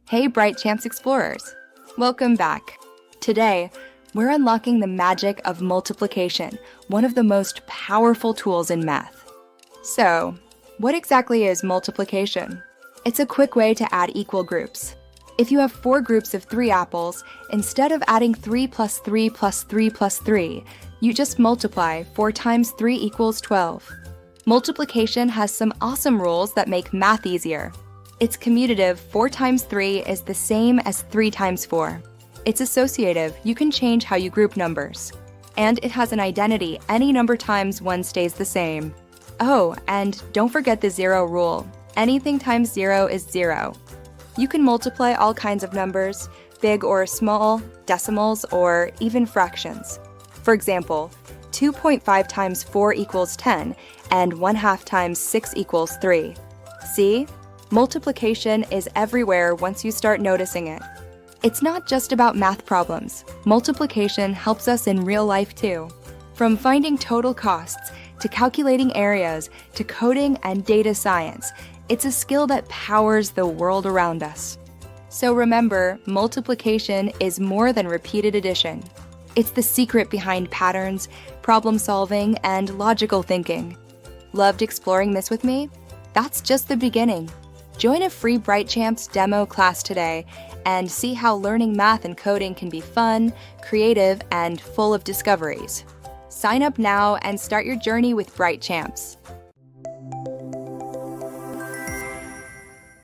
Hey BrightCHAMPS Explorers! Welcome back. Today, we're unlocking the magic of multiplication, one of the most powerful tools in math. So, what exactly is multiplication? It's a quick way to add equal groups. If you have 4 groups of 3 apples, instead of adding 3 plus 3 plus 3 plus 3, you just multiply 4 times 3 equals 12. Multiplication has some awesome rules that make math easier. It's commutative, 4 times 3 is the same as 3 times 4. It's associative, you can change how you group numbers. And it has an identity, any number times 1 stays the same. Oh, and don't forget the 0 rule. Anything times 0 is 0. You can multiply all kinds of numbers, big or small, decimals, or even fractions. For example, 2.5 times 4 equals 10, and 1/2 times 6 equals 3. See? Multiplication is everywhere once you start noticing it. It's not just about math problems. Multiplication helps us in real life too. From finding total costs, to calculating areas, to coding and data science, it's a skill that powers the world around us. So remember, multiplication is more than repeated addition. It's the secret behind patterns, problem solving, and logical thinking. Loved exploring this with me? That's just the beginning. Join a free BrightCHAMPS demo class today and see how learning math and coding can be fun, creative, and full of discoveries. Sign up now and start your journey with BrightCHAMPS.